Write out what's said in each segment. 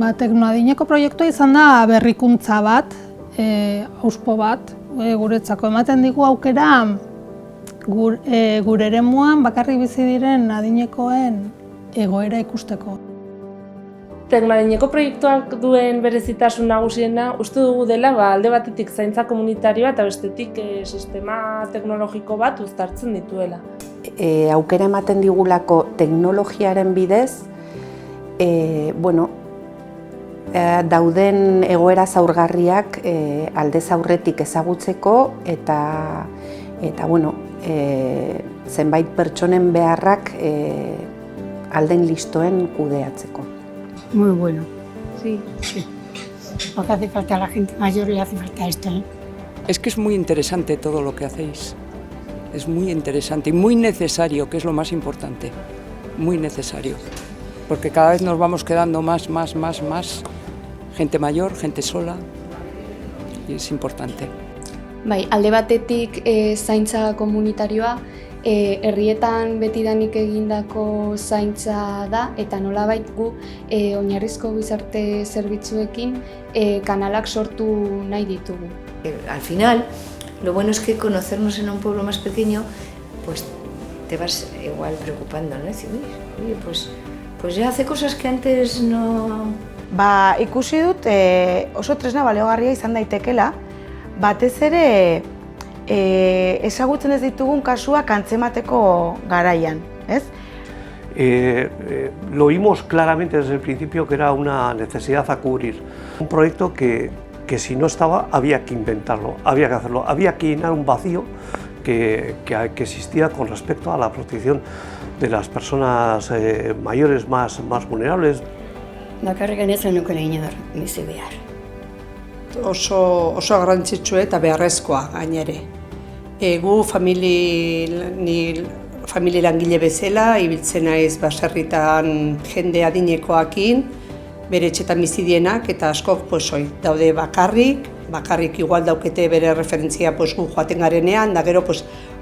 Teknoadineko proiektua izan da berrikuntza bat, hauspo bat, guretzako ematen digu aukera gure eremuan bakarrik bizi diren adinekoen egoera ikusteko. Teknoadineko proiektuak duen berezitasun nagusiena uste dugu dela alde batetik zaintza komunitarioa eta bestetik sistema teknologiko bat uztartzen dituela. Aukera ematen digulako teknologiaren bidez, dauden egoera zaurgarriak aldez aurretik ezagutzeko eta zenbait pertsonen beharrak alden listoen kudeatzeko. Muy bueno. Sí. Porque hace falta a la gente mayor, le hace falta esto, ¿eh? Es que es muy interesante todo lo que hacéis. Es muy interesante y muy necesario, que es lo más importante. Muy necesario. Porque cada vez nos vamos quedando más. Gente mayor, gente sola. Y es importante. Bai, alde batetik zaintza komunitarioa, herrietan betidanik egindako zaintza da, eta nolabait gu oinarrizko gizarte zerbitzuekin kanalak sortu nahi ditugu. Al final, lo bueno es que conocernos en un pueblo más pequeño, pues te vas igual preocupando, ¿no? Decir, oye, pues ya hace cosas que antes no... Ikusi dut oso tresna baliagarria izan daitekela, batez ere ezagutzen ez ditugun kasuak antzemateko garaian, ¿ez? Lo vimos claramente desde el principio que era una necesidad a cubrir. Un proyecto que si no estaba había que inventarlo, había que hacerlo, había que llenar un vacío que existía con respecto a la protección de las personas mayores más vulnerables. Bakarrik genetzen nukera inor bizi behar. Oso garrantzitsua eta beharrezkoa gainere. Gu familia langile bezala, ibiltzen naiz baserritan jende adinekoekin, bere etxetan bizi dienak eta askok daude bakarrik igual daukete bere referentzia gu joaten garenean, da gero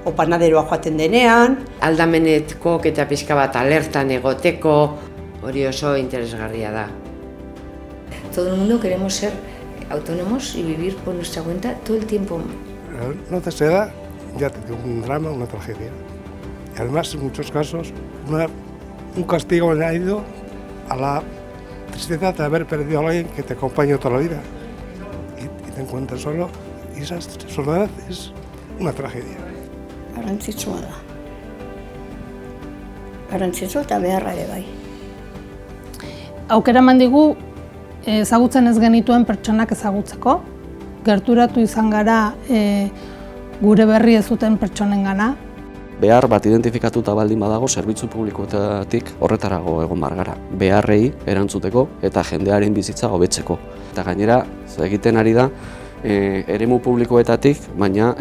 opanaderoa joaten denean. Aldamenetkok eta pixka bat alertan egoteko, hori oso interesgarria da. Todo el mundo queremos ser autónomos y vivir por nuestra cuenta todo el tiempo. No te se da, ya te digo, un drama, una tragedia. Y además, en muchos casos, un castigo añadido a la tristeza de haber perdido a alguien que te acompaña toda la vida. Y te encuentras solo, y esa soledad es una tragedia. Garrantzitsua da. Garrantzitsua eta beharra ere bai. Aukera eman digu ezagutzen ez genituen pertsonak ezagutzeko, gerturatu izan gara gure berri ez duten pertsonengana. Behar bat identifikatuta baldin badago, zerbitzu publikoetatik horretarago egon behar gara. Beharrei erantzuteko eta jendearen bizitza hobetzeko. Eta gainera, egiten ari da, eremu publikoetatik, baina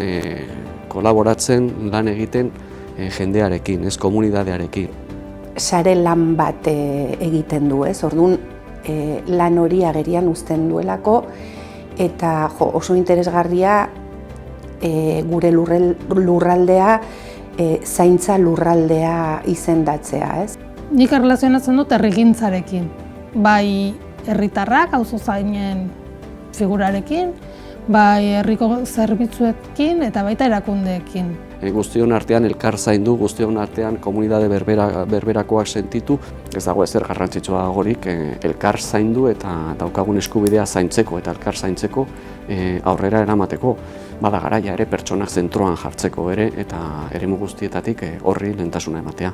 kolaboratzen lan egiten jendearekin, ez komunidadearekin. Sare lan bat egiten du, ez? Orduan lan hori agerian uzten duelako eta oso interesgarria gure lurraldea zaintza lurraldea izendatzea, ez? Nik erlazionatzen dut herrigintzarekin, bai herritarrak, auzozainen figurarekin, bai herriko zerbitzuekin eta baita erakundeekin. Guztion artean elkar zaindu, guztion artean komunitate berberakoak sentitu, ez dago ezer garrantzitsua gorik elkar zaindu eta daukagun eskubidea zaintzeko eta elkar zaintzeko aurrera eramateko. Bada garaia ere pertsonak zentroan jartzeko ere eta eremu guztietatik horri lehentasuna ematea.